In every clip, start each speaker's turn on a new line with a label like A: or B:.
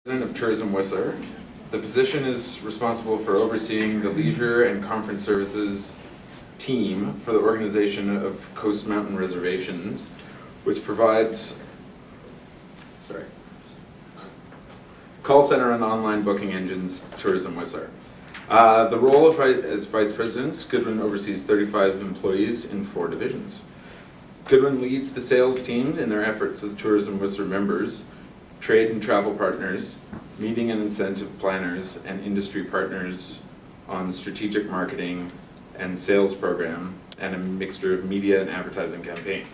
A: President of Tourism Whistler. The position is responsible for overseeing the leisure and conference services team for the organization of Coast Mountain Reservations, which provides call center and online booking engines Tourism Whistler. The role as Vice President, Goodwin oversees 35 employees in 4 divisions. Goodwin leads the sales team in their efforts with Tourism Whistler members, trade and travel partners, meeting and incentive planners, and industry partners on strategic marketing and sales program, and a mixture of media and advertising campaign.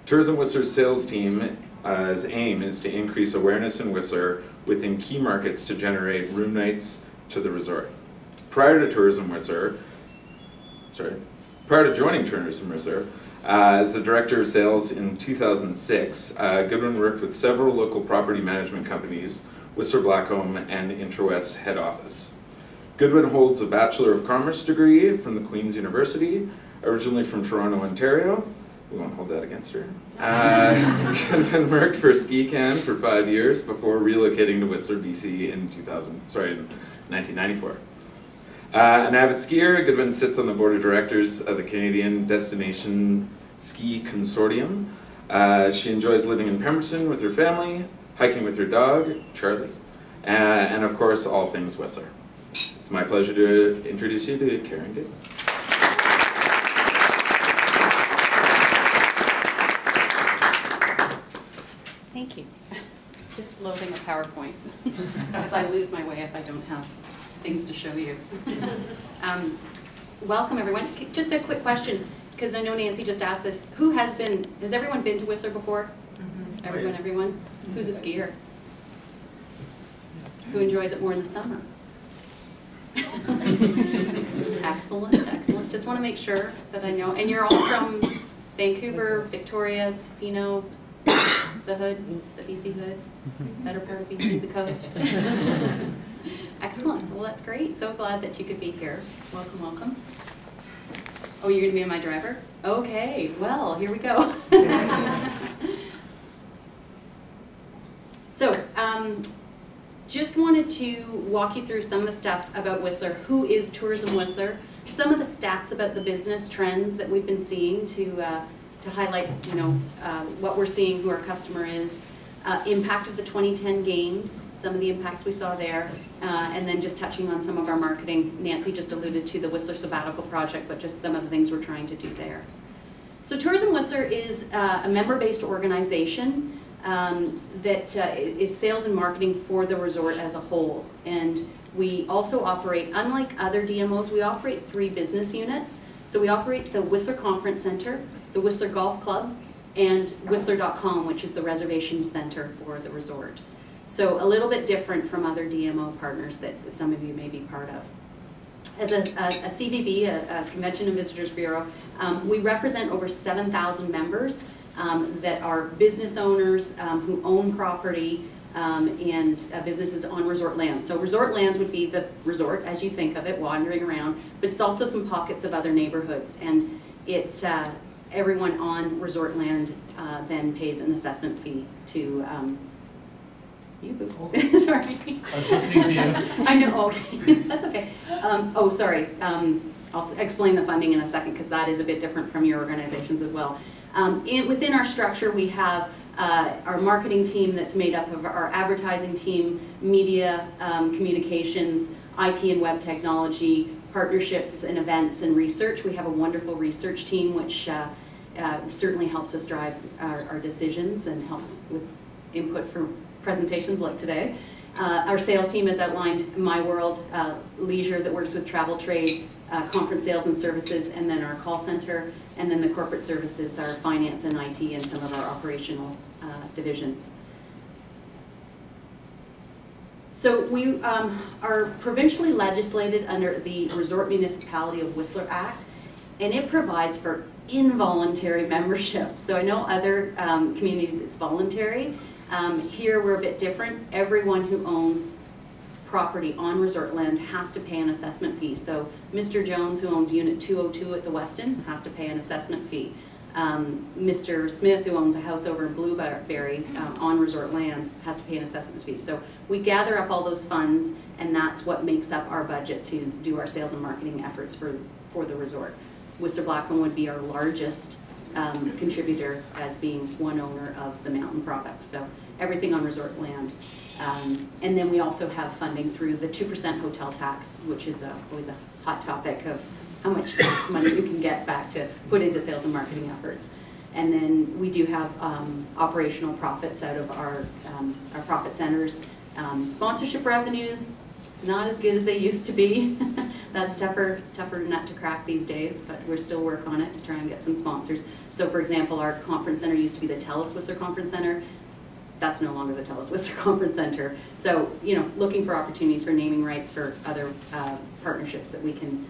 A: Tourism Whistler's sales team's aim is to increase awareness in Whistler within key markets to generate room nights to the resort. Prior to joining Tourism Whistler, as the Director of Sales in 2006, Goodwin worked with several local property management companies, Whistler Blackcomb and Interwest head office. Goodwin holds a Bachelor of Commerce degree from the Queen's University, originally from Toronto, Ontario. We won't hold that against her. Goodwin worked for Ski Can for 5 years before relocating to Whistler, BC in 1994. An avid skier, Goodwin sits on the board of directors of the Canadian Destination Ski Consortium. She enjoys living in Pemberton with her family, hiking with her dog, Charlie, and of course, all things Whistler. It's my pleasure to introduce you to Karen Goodwin.
B: Thank you. Just loading a PowerPoint, because I lose my way if I don't have things to show you. Welcome everyone. Just a quick question, because I know Nancy just asked this. Has everyone been to Whistler before? Mm-hmm. Everyone? Mm-hmm. Who's a skier? Who enjoys it more in the summer? Excellent, excellent. Just want to make sure that I know. And you're all from Vancouver, Victoria, Tofino, the Hood, the BC Hood, better part of BC, the coast. Excellent. Well, that's great. So glad that you could be here. Welcome, welcome. Oh, you're going to be my driver? Okay. Well, here we go. So, just wanted to walk you through some of the stuff about Whistler. Who is Tourism Whistler? Some of the stats about the business trends that we've been seeing to highlight, what we're seeing, who our customer is. Impact of the 2010 games, some of the impacts we saw there, and then just touching on some of our marketing. Nancy just alluded to the Whistler Sabbatical Project, but just some of the things we're trying to do there. So Tourism Whistler is a member-based organization that is sales and marketing for the resort as a whole. And we also operate, unlike other DMOs, we operate 3 business units. So we operate the Whistler Conference Center, the Whistler Golf Club, and Whistler.com, which is the reservation center for the resort. So a little bit different from other DMO partners that some of you may be part of. As a CVB, a Convention and Visitors Bureau, we represent over 7,000 members that are business owners who own property and businesses on resort lands. So resort lands would be the resort as you think of it, wandering around, but it's also some pockets of other neighborhoods. And everyone on resort land then pays an assessment fee to you. Sorry.
C: I was listening to you.
B: I know. Okay, that's okay. Oh, sorry. I'll explain the funding in a second because that is a bit different from your organizations as well. Within our structure, we have our marketing team that's made up of our advertising team, media, communications, IT and web technology, partnerships and events and research. We have a wonderful research team which certainly helps us drive our decisions and helps with input for presentations like today. Our sales team has outlined My World, leisure that works with travel trade, conference sales and services, and then our call center, and then the corporate services, our finance and IT, and some of our operational divisions. So we are provincially legislated under the Resort Municipality of Whistler Act, and it provides for involuntary membership. So I know other communities it's voluntary. Here we're a bit different. Everyone who owns property on resort land has to pay an assessment fee. So Mr. Jones, who owns Unit 202 at the Westin, has to pay an assessment fee. Mr. Smith, who owns a house over in Blueberry on resort lands, has to pay an assessment fee. So we gather up all those funds, and that's what makes up our budget to do our sales and marketing efforts for the resort. Whistler Blackcomb would be our largest contributor, as being one owner of the mountain product. So everything on resort land. And then we also have funding through the 2% hotel tax, which is always a hot topic of how much tax money you can get back to put into sales and marketing efforts. And then we do have operational profits out of our profit centers. Sponsorship revenues, not as good as they used to be. That's tougher nut to crack these days, but we're still working on it to try and get some sponsors. So for example, our conference center used to be the TELUS Whistler Conference Center. That's no longer the TELUS Whistler Conference Center. So, you know, looking for opportunities for naming rights for other partnerships that we can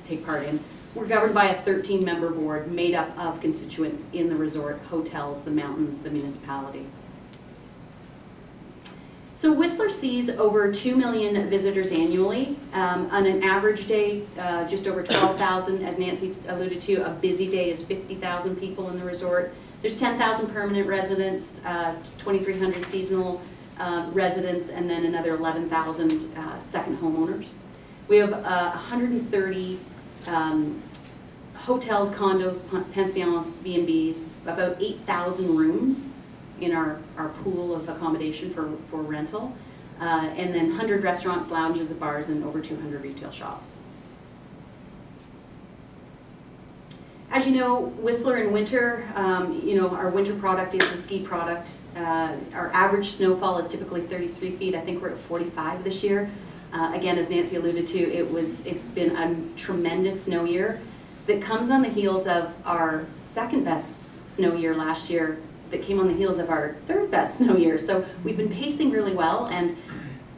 B: take part in. We're governed by a 13-member board made up of constituents in the resort, hotels, the mountains, the municipality. So Whistler sees over 2 million visitors annually. On an average day, just over 12,000. As Nancy alluded to, a busy day is 50,000 people in the resort. There's 10,000 permanent residents, 2,300 seasonal residents, and then another 11,000 second homeowners. We have 130 hotels, condos, pensions, B&Bs, about 8,000 rooms in our pool of accommodation for rental, and then 100 restaurants, lounges, bars, and over 200 retail shops. As you know, Whistler in winter, you know, our winter product is the ski product. Our average snowfall is typically 33 feet. I think we're at 45 this year. Again, as Nancy alluded to, it's been a tremendous snow year that comes on the heels of our second best snow year last year, that came on the heels of our third best snow year. So we've been pacing really well, and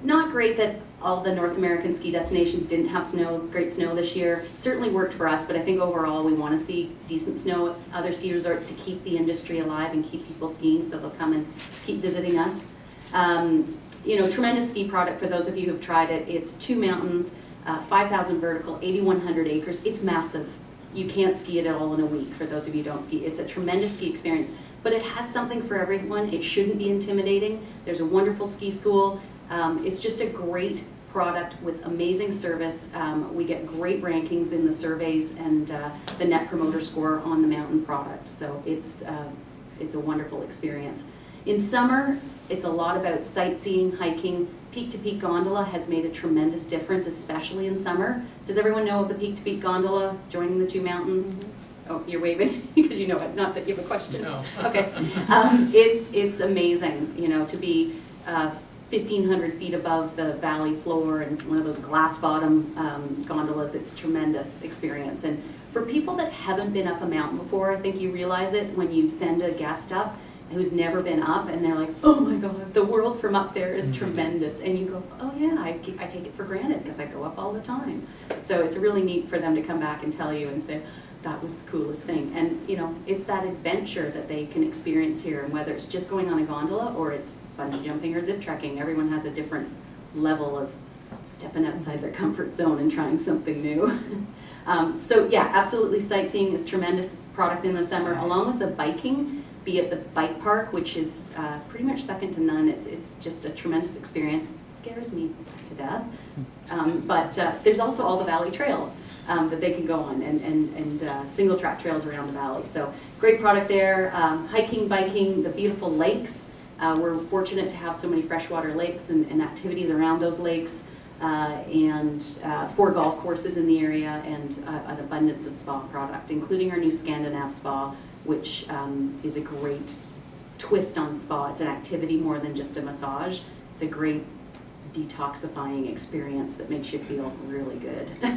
B: not great that all the North American ski destinations didn't have great snow this year. Certainly worked for us, but I think overall we want to see decent snow at other ski resorts to keep the industry alive and keep people skiing, so they'll come and keep visiting us. You know, tremendous ski product for those of you who've tried it. It's 2 mountains, 5,000 vertical, 8,100 acres. It's massive. You can't ski it all in a week for those of you who don't ski. It's a tremendous ski experience, but it has something for everyone. It shouldn't be intimidating. There's a wonderful ski school. It's just a great product with amazing service. We get great rankings in the surveys and the Net Promoter Score on the mountain product. So it's a wonderful experience. In summer, it's a lot about sightseeing, hiking. Peak-to-peak gondola has made a tremendous difference, especially in summer. Does everyone know of the peak-to-peak gondola joining the 2 mountains? Mm-hmm. Oh, you're waving because you know it. Not that you have a question. No. Okay. It's amazing, you know, to be 1,500 feet above the valley floor and one of those glass bottom gondolas. It's a tremendous experience. And for people that haven't been up a mountain before, I think you realize it when you send a guest up who's never been up, and they're like, oh my God, the world from up there is tremendous. And you go, oh yeah, I take it for granted because I go up all the time. So it's really neat for them to come back and tell you and say, that was the coolest thing. And you know, it's that adventure that they can experience here, and whether it's just going on a gondola or it's bungee jumping or zip trekking, everyone has a different level of stepping outside their comfort zone and trying something new. So yeah, absolutely, sightseeing is tremendous product in the summer, along with the biking. Be at the bike park, which is pretty much second to none. It's just a tremendous experience. It scares me to death. But there's also all the valley trails that they can go on, and single track trails around the valley. So great product there. Hiking, biking, the beautiful lakes. We're fortunate to have so many freshwater lakes and activities around those lakes, and 4 golf courses in the area, and an abundance of spa product, including our new Scandinav spa, which is a great twist on spa. It's an activity more than just a massage. It's a great detoxifying experience that makes you feel really good. Okay,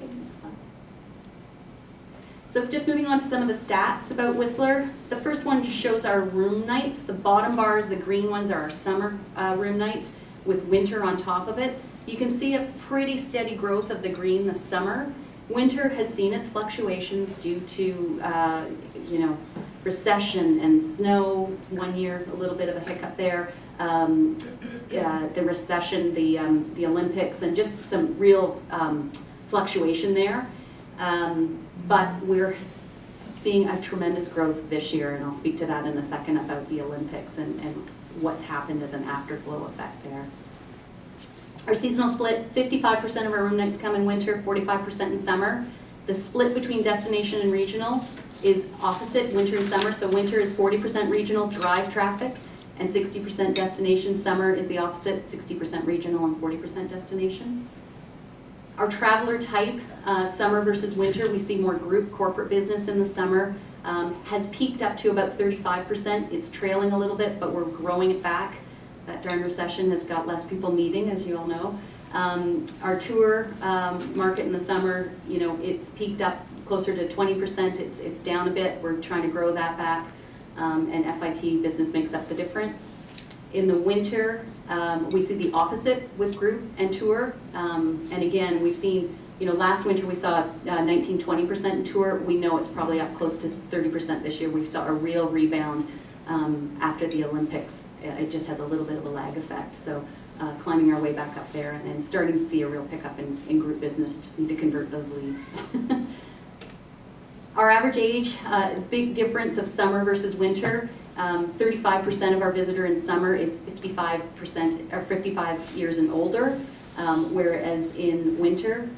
B: next slide. So just moving on to some of the stats about Whistler. The first one just shows our room nights. The bottom bars, the green ones, are our summer room nights with winter on top of it. You can see a pretty steady growth of the green this summer. Winter has seen its fluctuations due to, you know, recession and snow. One year, a little bit of a hiccup there. The recession, the Olympics, and just some real fluctuation there. But we're seeing a tremendous growth this year, and I'll speak to that in a second about the Olympics and what's happened as an afterglow effect there. Our seasonal split, 55% of our room nights come in winter, 45% in summer. The split between destination and regional is opposite, winter and summer. So winter is 40% regional drive traffic and 60% destination. Summer is the opposite, 60% regional and 40% destination. Our traveler type, summer versus winter, we see more group corporate business in the summer. Has peaked up to about 35%. It's trailing a little bit, but we're growing it back. That darn recession has got less people meeting, as you all know. Our tour market in the summer, you know, it's peaked up closer to 20%. It's down a bit. We're trying to grow that back, and FIT business makes up the difference. In the winter, we see the opposite with group and tour. And again, we've seen, you know, last winter we saw 19-20% in tour. We know it's probably up close to 30% this year. We saw a real rebound after the Olympics. It just has a little bit of a lag effect. So climbing our way back up there and starting to see a real pickup in group business. Just need to convert those leads. Our average age, big difference of summer versus winter. 35% of our visitor in summer is 55% or 55 years and older, whereas in winter,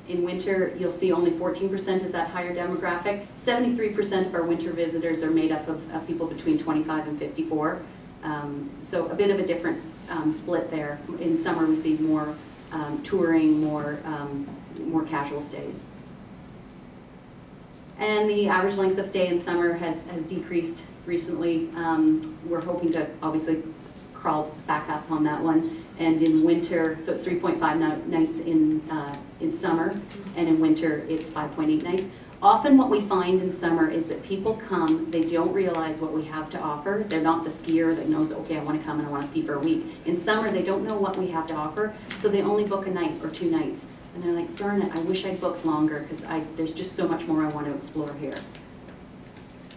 B: you'll see only 14% is that higher demographic. 73% of our winter visitors are made up of people between 25 and 54. So a bit of a different split there. In summer, we see more touring, more casual stays. And the average length of stay in summer has decreased recently. We're hoping to obviously crawl back up on that one. And in winter, so it's 3.5 nights in summer, and in winter it's 5.8 nights. Often what we find in summer is that people come, they don't realize what we have to offer. They're not the skier that knows, okay, I want to come and I want to ski for a week. In summer, they don't know what we have to offer, so they only book a night or 2 nights. And they're like, darn it, I wish I'd booked longer because there's just so much more I want to explore here.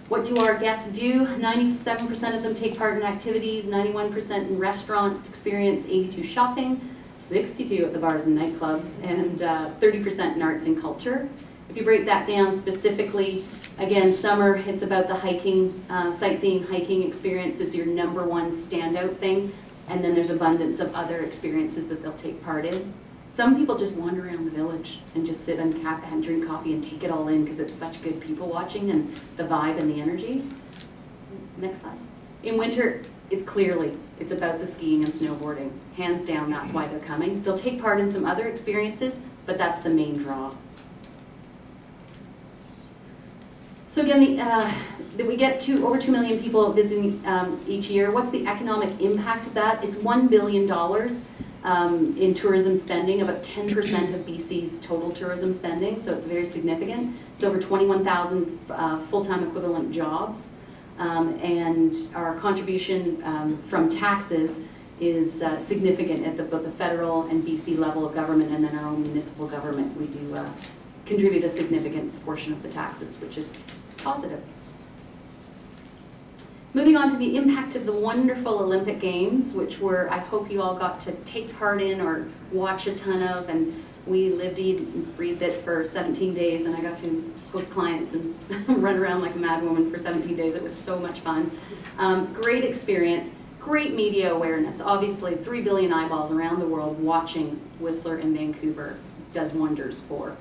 B: What do our guests do? 97% of them take part in activities, 91% in restaurant experience, 82% shopping, 62% at the bars and nightclubs, and 30% in arts and culture. If you break that down specifically, again, summer, it's about the hiking, sightseeing, hiking experience is your #1 standout thing, and then there's abundance of other experiences that they'll take part in. Some people just wander around the village and just sit and drink coffee and take it all in because it's such good people watching and the vibe and the energy. Next slide. In winter, it's about the skiing and snowboarding. Hands down, that's why they're coming. They'll take part in some other experiences, but that's the main draw. So again, we get to over 2 million people visiting each year. What's the economic impact of that? It's $1 billion. In tourism spending, about 10% of BC's total tourism spending, so it's very significant. It's over 21,000 full-time equivalent jobs, and our contribution from taxes is significant at both the federal and BC level of government, and then our own municipal government. We do contribute a significant portion of the taxes, which is positive. Moving on to the impact of the wonderful Olympic Games, which I hope you all got to take part in or watch a ton of, and we lived, eat, and breathed it for 17 days, and I got to host clients and run around like a mad woman for 17 days. It was so much fun. Great experience, great media awareness. Obviously, 3 billion eyeballs around the world watching Whistler and Vancouver does wonders for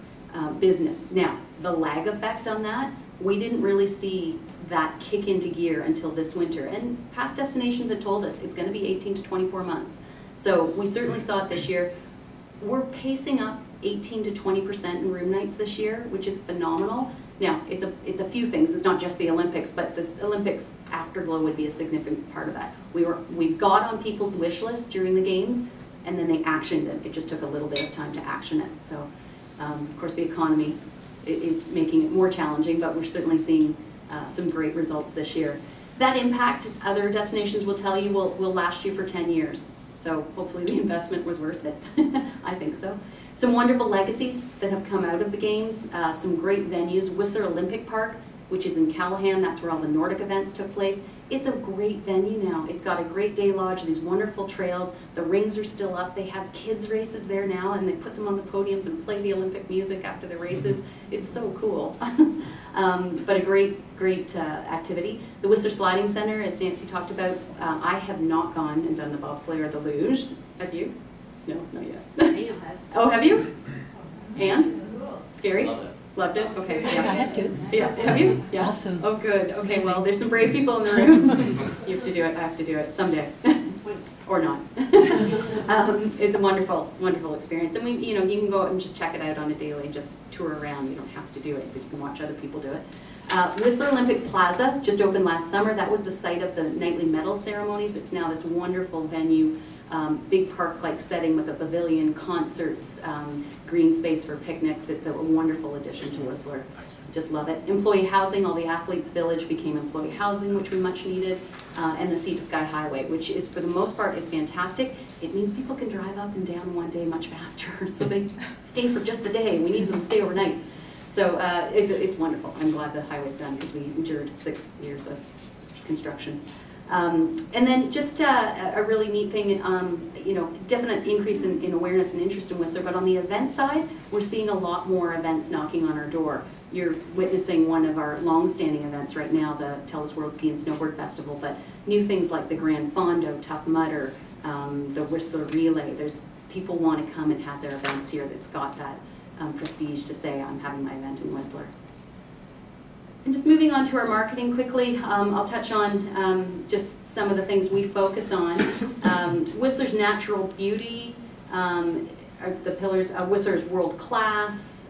B: business. Now, the lag effect on that, we didn't really see that kick into gear until this winter. And past destinations had told us it's going to be 18 to 24 months. So we certainly saw it this year. We're pacing up 18 to 20% in room nights this year, which is phenomenal. Now, it's a few things. It's not just the Olympics, but this Olympics afterglow would be a significant part of that. We got on people's wish list during the games, and then they actioned it. It just took a little bit of time to action it. So, of course, the economy is making it more challenging, but we're certainly seeing some great results this year. That impact, other destinations will tell you, will last you for 10 years. So hopefully the investment was worth it. I think so. Some wonderful legacies that have come out of the games, some great venues. Whistler Olympic Park which is in Callahan. That's where all the Nordic events took place. It's a great venue now. It's got a great day lodge, these wonderful trails. The rings are still up. They have kids races there now, and they put them on the podiums and play the Olympic music after the races. It's so cool. But a great activity. The Whistler Sliding Center, as Nancy talked about, I have not gone and done the bobsleigh or the luge. Have you? No, not yet. Oh, have you? And? Scary?
C: Love it.
B: Loved it? Okay. Yeah.
D: I have to.
B: Yeah. Have you? Yeah.
D: Awesome.
B: Oh, good. Okay. Well, there's some brave people in the room. You have to do it. I have to do it someday, or not. It's a wonderful, wonderful experience, and you can go out and just check it out on a daily. Just tour around. You don't have to do it, but you can watch other people do it. Whistler Olympic Plaza just opened last summer. That was the site of the nightly medal ceremonies. It's now this wonderful venue. Big park-like setting with a pavilion, concerts, green space for picnics. It's a wonderful addition to Whistler. Just love it. Employee housing, all the athletes' village became employee housing, which we much needed, and the Sea to Sky Highway, which is, for the most part, is fantastic. It means people can drive up and down one day much faster, so they stay for just the day. We need them to stay overnight. So it's wonderful. I'm glad the highway's done because we endured 6 years of construction. And then just a really neat thing, definite increase in awareness and interest in Whistler, but on the event side, we're seeing a lot more events knocking on our door. You're witnessing one of our long-standing events right now, the TELUS World Ski and Snowboard Festival, but new things like the Grand Fondo, Tough Mudder, the Whistler Relay. There's people want to come and have their events here that's got that prestige to say, I'm having my event in Whistler. And just moving on to our marketing quickly, I'll touch on just some of the things we focus on. Whistler's natural beauty are the pillars. Whistler's world class.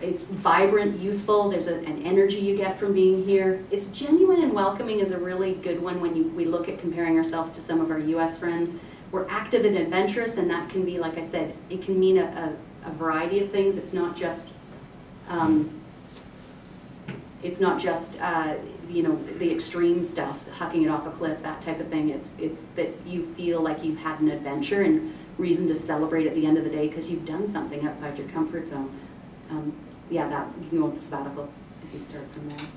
B: It's vibrant, youthful. There's an energy you get from being here. It's genuine and welcoming is a really good one when we look at comparing ourselves to some of our U.S. friends. We're active and adventurous, and that can be, like I said, it can mean a variety of things. It's not just the extreme stuff, hucking it off a cliff, that type of thing. It's that you feel like you've had an adventure and reason to celebrate at the end of the day because you've done something outside your comfort zone. Yeah, that you can go with sabbatical if you start from there.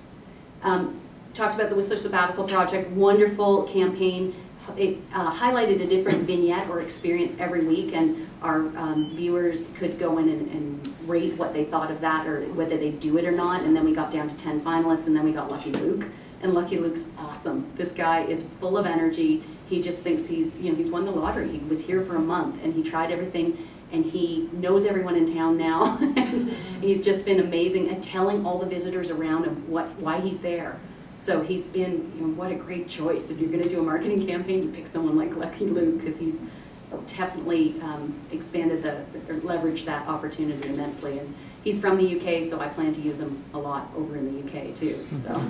B: Talked about the Whistler Sabbatical Project, wonderful campaign. It highlighted a different vignette or experience every week, and our viewers could go in and rate what they thought of that or whether they do it or not. And then we got down to 10 finalists, and then we got Lucky Luke. And Lucky Luke's awesome. This guy is full of energy. He just thinks he's won the lottery. He was here for a month, and he tried everything, and he knows everyone in town now. And he's just been amazing at telling all the visitors around him why he's there. So he's been, what a great choice. If you're going to do a marketing campaign, you pick someone like Lucky Luke because he's definitely expanded or leveraged that opportunity immensely. And he's from the UK, so I plan to use him a lot over in the UK too. So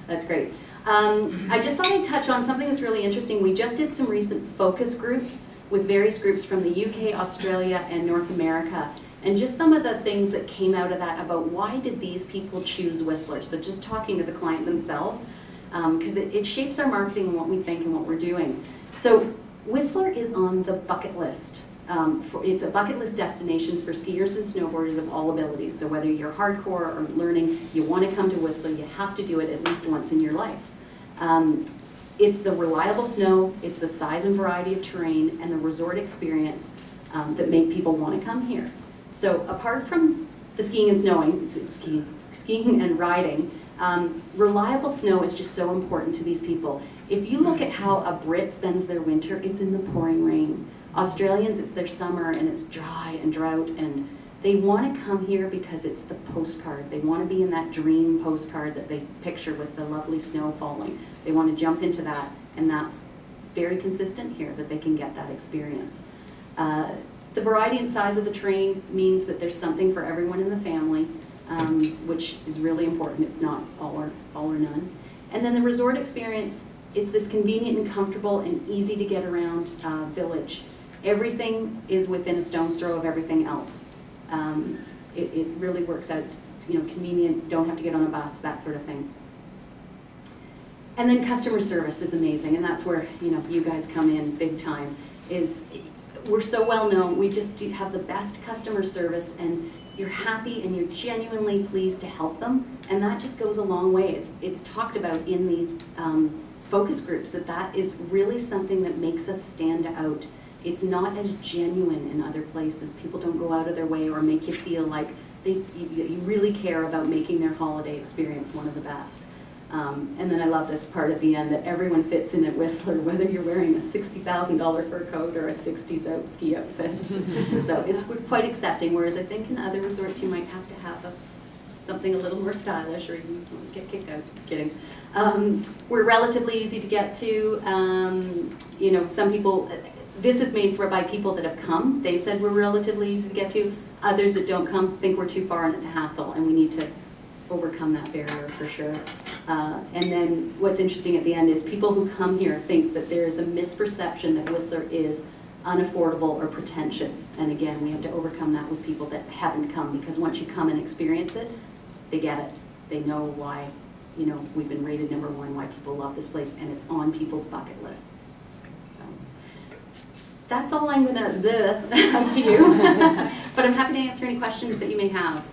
B: that's great. I just thought I'd touch on something that's really interesting. We just did some recent focus groups with various groups from the UK, Australia, and North America. And just some of the things that came out of that about why did these people choose Whistler. So just talking to the client themselves, because it shapes our marketing and what we think and what we're doing. So Whistler is on the bucket list. It's a bucket list destinations for skiers and snowboarders of all abilities. So whether you're hardcore or learning, you want to come to Whistler, you have to do it at least once in your life. It's the reliable snow, it's the size and variety of terrain, and the resort experience that make people want to come here. So apart from the skiing and riding, reliable snow is just so important to these people. If you look at how a Brit spends their winter, it's in the pouring rain. Australians, it's their summer and it's dry and drought, and they want to come here because it's the postcard. They want to be in that dream postcard that they picture with the lovely snow falling. They want to jump into that, and that's very consistent here, that they can get that experience. The variety and size of the terrain means that there's something for everyone in the family, which is really important. It's not all or none. And then the resort experience, it's this convenient and comfortable and easy to get around village. Everything is within a stone's throw of everything else. It really works out, convenient, don't have to get on a bus, that sort of thing. And then customer service is amazing, and that's where you guys come in big time. We're so well known. We just have the best customer service, and you're happy and you're genuinely pleased to help them, and that just goes a long way. It's talked about in these focus groups that is really something that makes us stand out. It's not as genuine in other places. People don't go out of their way or make you feel like you really care about making their holiday experience one of the best. And then I love this part at the end that everyone fits in at Whistler, whether you're wearing a $60,000 fur coat or a 60s out ski outfit. So we're quite accepting, whereas I think in other resorts you might have to have something a little more stylish or you get kicked out. Kidding. We're relatively easy to get to. You know, some people, this is made by people that have come. They've said we're relatively easy to get to. Others that don't come think we're too far and it's a hassle, and we need to overcome that barrier for sure. And then what's interesting at the end is people who come here think that there is a misperception that Whistler is unaffordable or pretentious. And again, we have to overcome that with people that haven't come, because once you come and experience it, they get it. They know why, you know, we've been rated #1, why people love this place, and it's on people's bucket lists. So that's all I'm gonna up to you. But I'm happy to answer any questions that you may have.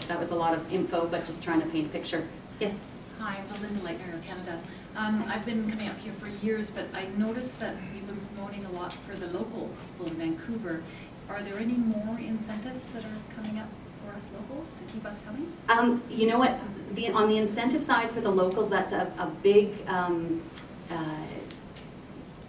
B: That was a lot of info, but just trying to paint a picture. Yes?
C: Hi, I'm Linda Lightner of Canada. I've been coming up here for years, but I noticed that we've been promoting a lot for the local people in Vancouver. Are there any more incentives that are coming up for us locals to keep us coming?
B: You know what, on the incentive side for the locals, that's a big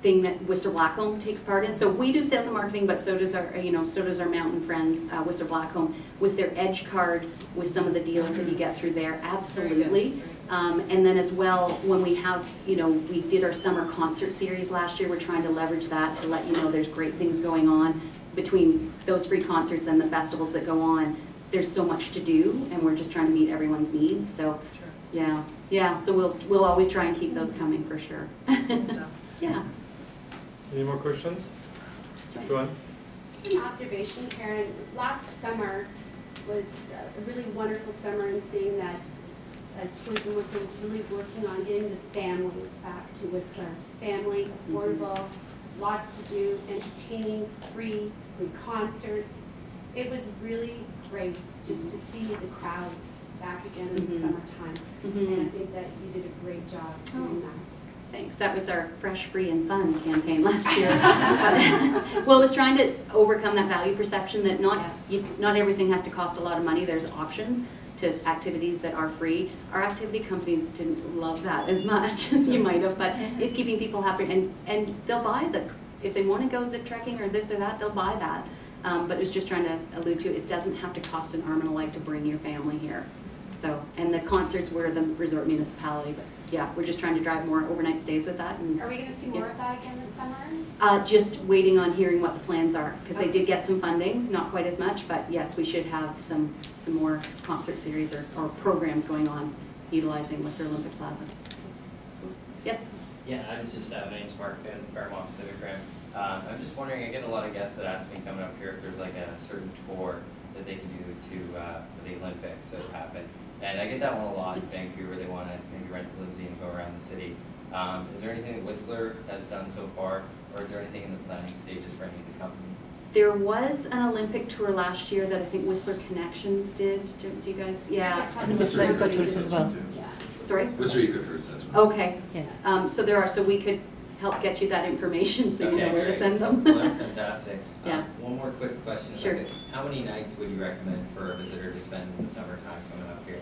B: thing that Whistler Blackcomb takes part in. So we do sales and marketing, but so does our mountain friends, Whistler Blackcomb, with their Edge card, with some of the deals that you get through there. Absolutely. And then as well, when we have, you know, we did our summer concert series last year. We're trying to leverage that to let you know there's great things going on between those free concerts and the festivals that go on. There's so much to do, and we're just trying to meet everyone's needs. So, yeah. So we'll always try and keep those coming for sure. Yeah.
D: Any more questions? Joanne?
E: Just an observation, Karen. Last summer was a really wonderful summer in seeing that Tourism Whistler was really working on getting the families back to Whistler. Family, affordable, lots to do, entertaining, free concerts. It was really great just to see the crowds back again in the summertime. And I think that you did a great job doing that.
B: Thanks. That was our Fresh, Free, and Fun campaign last year. Well, it was trying to overcome that value perception that not everything has to cost a lot of money. There's options to activities that are free. Our activity companies didn't love that as much as you might have, but it's keeping people happy, and they'll buy if they want to go zip trekking or this or that, they'll buy that. But it was just trying to allude to it doesn't have to cost an arm and a leg to bring your family here. So, and the concerts were the resort municipality, but yeah, we're just trying to drive more overnight stays with that. And
E: are we going to see more of that again this summer?
B: Just waiting on hearing what the plans are, because they did get some funding, not quite as much, but yes, we should have some more concert series or programs going on utilizing Whistler Olympic Plaza. Yes?
F: Yeah, I was just, my name's Mark Finn, Fairmont Civic Rim. I'm just wondering, I get a lot of guests that ask me coming up here if there's like a certain tour that they can do for the Olympics that happen. And I get that one a lot in Vancouver. They want to maybe rent the limousine and go around the city. Is there anything that Whistler has done so far, or is there anything in the planning stages for any of the company?
B: There was an Olympic tour last year that I think Whistler Connections did. Do you guys? Yeah.
G: And Whistler Eco Tours as well.
E: Yeah.
B: Sorry?
A: Whistler Eco Tours as well.
B: Okay.
G: Yeah.
B: So there are. So we could help get you that information so you know where to send them.
F: Well, that's fantastic.
B: Yeah.
F: One more quick question.
B: Sure.
F: How many nights would you recommend for a visitor to spend in the summertime coming up here?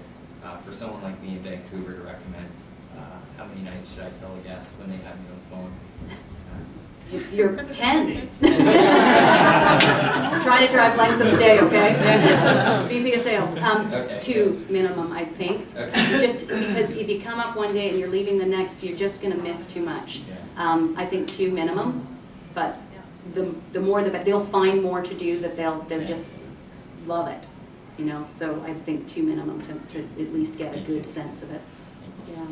F: For someone like me in Vancouver to recommend, how many nights should I tell a guest when they have me on the phone?
B: You're 10. Try to drive length of stay, okay? VP of sales.
F: Okay.
B: 2 minimum, I think.
F: Okay.
B: Just because if you come up one day and you're leaving the next, you're just going to miss too much.
F: Yeah.
B: I think 2 minimum, but the more the better. They'll find more to do that they'll just love it, you know. So I think 2 minimum to at least get a good sense of it. Yeah.